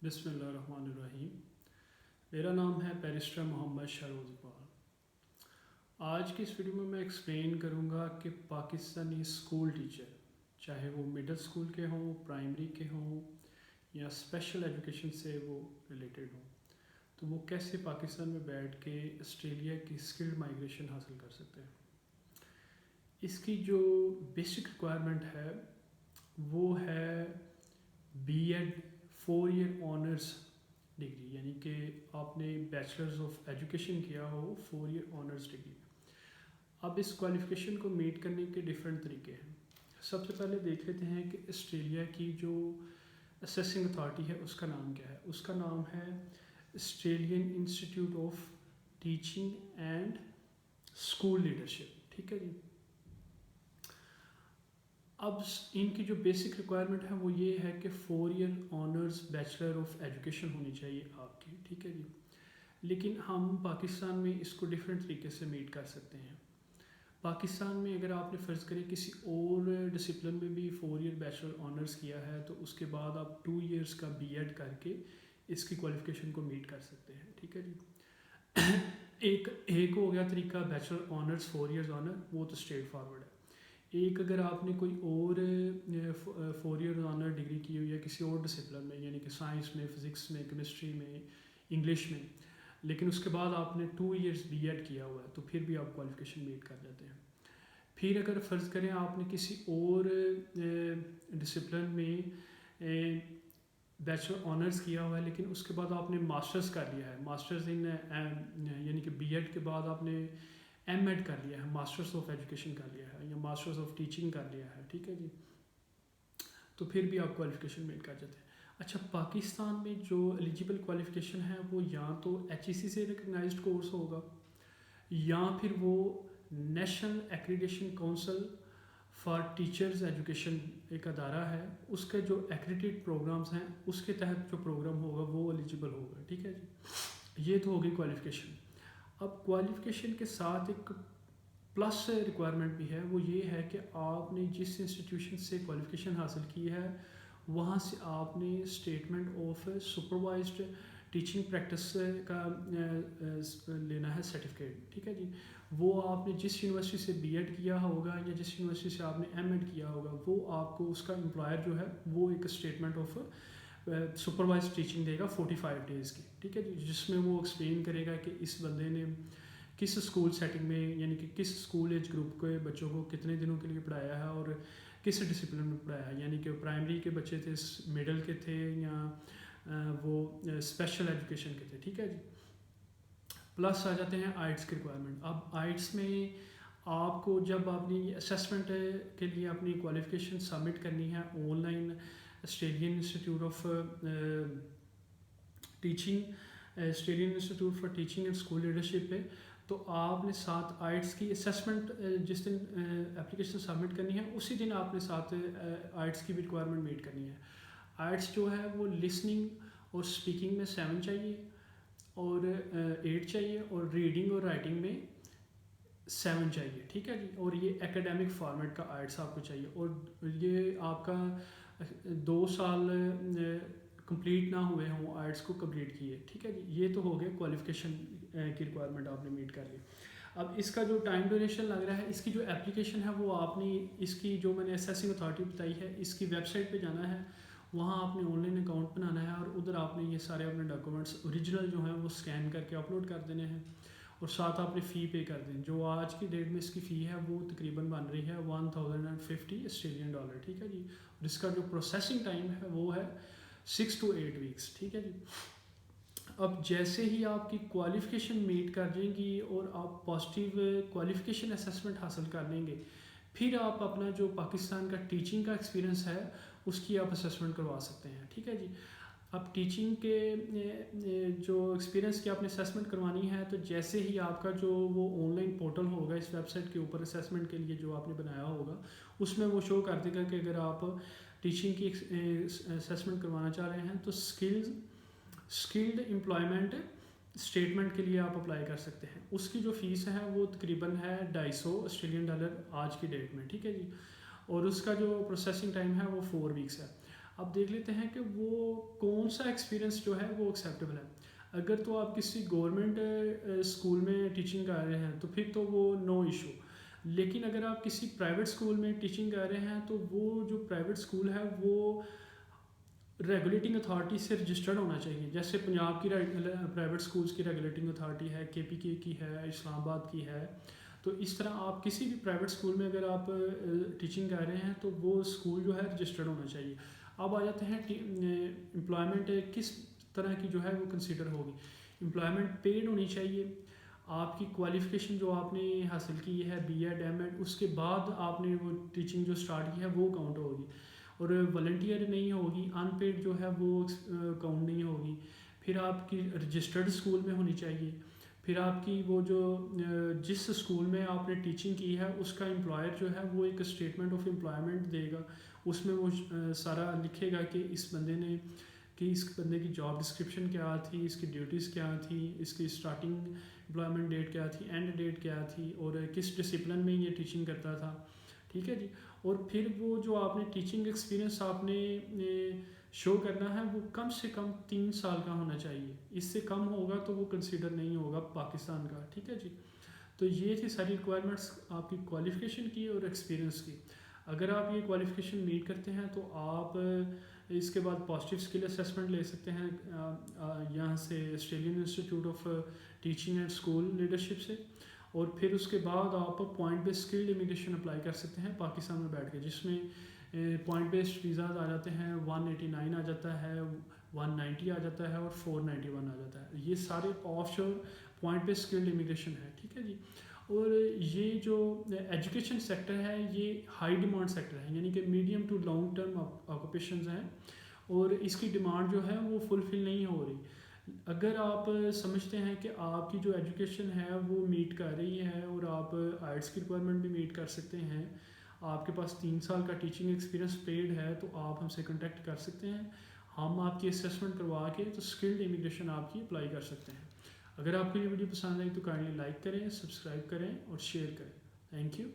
بسم اللہ الرحمن الرحیم۔ میرا نام ہے بیرسٹر محمد شاروز اقبال۔ آج کی اس ویڈیو میں ایکسپلین کروں گا کہ پاکستانی اسکول ٹیچر، چاہے وہ مڈل اسکول کے ہوں، پرائمری کے ہوں یا اسپیشل ایجوکیشن سے وہ ریلیٹڈ ہوں، تو وہ کیسے پاکستان میں بیٹھ کے آسٹریلیا کی اسکلڈ مائگریشن حاصل کر سکتے ہیں۔ اس کی جو بیسک ریکوائرمنٹ ہے وہ ہے B Ed 4 year honours degree, یعنی کہ آپ نے بیچلرز آف ایجوکیشن کیا ہو 4 ایئر آنرس ڈگری۔ اب اس کوالیفیکیشن کو میٹ کرنے کے ڈفرینٹ طریقے ہیں۔ سب سے پہلے دیکھ لیتے ہیں کہ آسٹریلیا کی جو اسیسنگ اتھارٹی ہے اس کا نام کیا ہے۔ اس کا نام ہے Australian institute of teaching and school leadership, ٹھیک ہے جی۔ اب ان کی جو بیسک ریکوائرمنٹ ہے وہ یہ ہے کہ 4 year honours bachelor of education ہونی چاہیے آپ کی، ٹھیک ہے جی۔ لیکن ہم پاکستان میں اس کو ڈفرینٹ طریقے سے میٹ کر سکتے ہیں۔ پاکستان میں اگر آپ نے فرض کریں کسی اور ڈسپلن میں بھی 4 ایئر بیچلر آنرس کیا ہے تو اس کے بعد آپ 2 ایئرس کا بی ایڈ کر کے اس کی کوالیفیکیشن کو میٹ کر سکتے ہیں، ٹھیک ہے جی۔ ایک ہو گیا طریقہ بیچلر آنرس 4 ایئرز آنر، وہ تو اسٹریٹ فارورڈ ہے۔ ایک اگر آپ نے کوئی اور 4 ایئر آنر ڈگری کی ہوئی ہے کسی اور ڈسپلن میں، یعنی کہ سائنس میں، فزکس میں، کیمسٹری میں، انگلش میں، لیکن اس کے بعد آپ نے 2 ایئرس بی ایڈ کیا ہوا ہے تو پھر بھی آپ کوالیفیکیشن میٹ کر جاتے ہیں۔ پھر اگر فرض کریں آپ نے کسی اور ڈسپلن میں بیچلر آنرس کیا ہوا ہے لیکن اس کے بعد آپ نے ماسٹرز کر لیا ہے، ماسٹرز ان یعنی کہ بی ایڈ کے بعد آپ نے ایم ایڈ کر لیا ہے، ماسٹرز آف ایجوکیشن کر لیا ہے یا ماسٹرز آف ٹیچنگ کر لیا ہے، ٹھیک ہے جی، تو پھر بھی آپ کوالیفیکیشن میٹ کر جاتے ہیں۔ اچھا، پاکستان میں جو ایلیجیبل کوالیفیکیشن ہے وہ یا تو ایچ ای سی سے ریکگنائزڈ کورس ہوگا یا پھر وہ national accreditation council for teachers education ایک ادارہ ہے، اس کے جو ایکریڈیٹ پروگرامز ہیں اس کے تحت جو پروگرام ہوگا وہ ایلیجیبل ہوگا، ٹھیک ہے جی۔ یہ تو ہوگی کوالیفیکیشن۔ اب کوالیفیکیشن کے ساتھ ایک پلس ریکوائرمنٹ بھی ہے، وہ یہ ہے کہ آپ نے جس انسٹیٹیوشن سے کوالیفیکیشن حاصل کی ہے وہاں سے آپ نے statement of supervised teaching practice کا لینا ہے سرٹیفکیٹ، ٹھیک ہے جی۔ وہ آپ نے جس یونیورسٹی سے بی ایڈ کیا ہوگا یا جس یونیورسٹی سے آپ نے ایم ایڈ کیا ہوگا وہ آپ کو اس کا امپلائر جو ہے وہ ایک اسٹیٹمنٹ آف سپروائزڈ ٹیچنگ دے گا 45 ڈیز کی، ٹھیک ہے جی، جس میں وہ ایکسپلین کرے گا کہ اس بندے نے کس اسکول سیٹنگ میں، یعنی کہ کس اسکول ایج گروپ کے بچوں کو کتنے دنوں کے لیے پڑھایا ہے اور کس ڈسپلن میں پڑھایا ہے، یعنی کہ پرائمری کے بچے تھے، مڈل کے تھے یا وہ اسپیشل ایجوکیشن کے تھے، ٹھیک ہے جی۔ پلس آ جاتے ہیں آئٹس کی ریکوائرمنٹ۔ اب آئٹس میں آپ کو جب آپ نے اسیسمنٹ کے لیے اپنی کوالیفیکیشن سبمٹ کرنی ہے on line Australian institute of teaching, Australian institute for teaching and school leadership پہ، تو آپ نے ساتھ آئٹس کی اسیسمنٹ جس دن اپلیکیشن سبمٹ کرنی ہے اسی دن آپ نے ساتھ آئٹس کی بھی ریکوائرمنٹ میٹ کرنی ہے۔ آئٹس جو ہے وہ لسننگ اور اسپیکنگ میں 7 چاہیے اور 8 چاہیے اور ریڈنگ اور رائٹنگ میں 7 چاہیے، ٹھیک ہے جی۔ اور یہ ایکیڈیمک فارمیٹ کا آئٹس آپ کو چاہیے اور یہ آپ کا 2 سال کمپلیٹ نہ ہوئے ہوں آئٹس کو کمپلیٹ کیے، ٹھیک ہے جی۔ یہ تو ہو گیا کوالیفیکیشن کی ریکوائرمنٹ آپ نے میٹ کر لی۔ اب اس کا جو ٹائم ڈیوریشن لگ رہا ہے، اس کی جو اپلیکیشن ہے وہ آپ نے اس کی جو میں نے اسیسنگ اتھارٹی بتائی ہے اس کی ویب سائٹ پہ جانا ہے، وہاں آپ نے آن لائن اکاؤنٹ بنانا ہے اور ادھر آپ نے یہ سارے اپنے ڈاکومنٹس اوریجنل جو ہیں وہ اسکین کر کے اپلوڈ کر دینے ہیں اور ساتھ آپ نے فی پے کر دیں۔ جو آج کی ڈیٹ میں اس کی فی ہے وہ تقریباً بن رہی ہے 1050 آسٹریلین ڈالر، ٹھیک ہے جی۔ اور اس کا جو پروسیسنگ ٹائم ہے وہ ہے 6 to 8 ویکس، ٹھیک ہے جی۔ اب جیسے ہی آپ کی کوالیفیکیشن میٹ کر جائیں گی اور آپ پازیٹیو کوالیفیکیشن اسیسمنٹ حاصل کر لیں گے، پھر آپ اپنا جو پاکستان کا ٹیچنگ کا ایکسپیرینس ہے اس کی آپ اسیسمنٹ کروا سکتے ہیں، ٹھیک ہے جی۔ اب ٹیچنگ کے جو ایکسپیرینس کی آپ نے اسیسمنٹ کروانی ہے تو جیسے ہی آپ کا جو وہ آن لائن پورٹل ہوگا اس ویب سائٹ کے اوپر اسیسمنٹ کے لیے جو آپ نے بنایا ہوگا اس میں وہ شو کر دے گا کہ اگر آپ ٹیچنگ کی اسیسمنٹ کروانا چاہ رہے ہیں تو اسکلڈ امپلائمنٹ اسٹیٹمنٹ کے لیے آپ اپلائی کر سکتے ہیں۔ اس کی جو فیس ہے وہ تقریباً ہے 250 آسٹریلین ڈالر آج کی ڈیٹ میں، ٹھیک ہے جی۔ اور اس کا جو پروسیسنگ ٹائم ہے وہ 4 ویکس ہے۔ اب دیکھ لیتے ہیں کہ وہ کون سا ایکسپیرینس جو ہے وہ ایکسیپٹیبل ہے. اگر تو آپ کسی گورنمنٹ اسکول میں ٹیچنگ کر رہے ہیں تو پھر تو وہ نو ایشو. لیکن اگر آپ کسی پرائیویٹ اسکول میں ٹیچنگ کر رہے ہیں تو وہ جو پرائیویٹ اسکول ہے وہ ریگولیٹنگ اتھارٹی سے رجسٹرڈ ہونا چاہیے. جیسے پنجاب کی پرائیویٹ اسکولس کی ریگولیٹنگ اتھارٹی ہے, KPK کی ہے, اسلام آباد کی ہے. تو اس طرح آپ کسی بھی پرائیویٹ اسکول میں اگر آپ ٹیچنگ کر رہے ہیں تو وہ اسکول جو ہے رجسٹرڈ ہونا چاہیے. اب آ جاتے ہیں امپلائمنٹ کس طرح کی جو ہے وہ کنسیڈر ہوگی. امپلائمنٹ پیڈ ہونی چاہیے. آپ کی کوالیفیکیشن جو آپ نے حاصل کی ہے BEd M.Ed, اس کے بعد آپ نے وہ ٹیچنگ جو اسٹارٹ کی ہے وہ کاؤنٹ ہوگی. اور والنٹیئر نہیں ہوگی, ان پیڈ جو ہے وہ کاؤنٹ نہیں ہوگی. پھر آپ کی رجسٹرڈ اسکول میں ہونی چاہیے. پھر آپ کی وہ جو جس اسکول میں آپ نے ٹیچنگ کی ہے اس کا امپلائر جو ہے وہ ایک اسٹیٹمنٹ آف امپلائمنٹ دے گا. اس میں وہ سارا لکھے گا کہ اس بندے کی جاب ڈسکرپشن کیا تھی, اس کی ڈیوٹیز کیا تھی, اس کی اسٹارٹنگ امپلائمنٹ ڈیٹ کیا تھی, اینڈ ڈیٹ کیا تھی, اور کس ڈسپلن میں یہ ٹیچنگ کرتا تھا. ٹھیک ہے جی. اور پھر وہ جو آپ نے ٹیچنگ ایکسپیرینس آپ نے شو کرنا ہے وہ کم سے کم 3 سال کا ہونا چاہیے. اس سے کم ہوگا تو وہ کنسیڈر نہیں ہوگا پاکستان کا. ٹھیک ہے جی. تو یہ تھی ساری ریکوائرمنٹس آپ کی کوالیفیکیشن کی اور ایکسپیرینس کی. اگر آپ یہ کوالیفیکیشن میٹ کرتے ہیں تو آپ اس کے بعد پازیٹیو اسکل اسیسمنٹ لے سکتے ہیں یہاں سے Australian institute of teaching and school leadership سے. اور پھر اس کے بعد آپ پوائنٹ بیس اسکلڈ امیگریشن اپلائی کر سکتے ہیں پاکستان میں بیٹھ کے, جس میں پوائنٹ بیسڈ ویزاز آ جاتے ہیں. 189 آ جاتا ہے, 190 آ جاتا ہے, اور 491 آ جاتا ہے. یہ سارے آف شور پوائنٹ بیسڈ اسکلڈ امیگریشن ہے. ٹھیک ہے جی. اور یہ جو ایجوکیشن سیکٹر ہے یہ ہائی ڈیمانڈ سیکٹر ہے, یعنی کہ medium to long term occupations ہیں, اور اس کی ڈیمانڈ جو ہے وہ فلفل نہیں ہو رہی. اگر آپ سمجھتے ہیں کہ آپ کی جو ایجوکیشن ہے وہ میٹ کر رہی ہے اور آپ آئٹس کی ریکوائرمنٹ بھی میٹ کر سکتے ہیں, آپ کے پاس 3 سال کا ٹیچنگ ایکسپیرینس پیڈ ہے, تو آپ ہم سے کنٹیکٹ کر سکتے ہیں. ہم آپ کی اسیسمنٹ کروا کے تو اسکلڈ امیگریشن آپ کی اپلائی کر سکتے ہیں. اگر آپ کو یہ ویڈیو پسند آئی تو کائنڈلی لائک کریں, سبسکرائب کریں اور شیئر کریں. Thank you.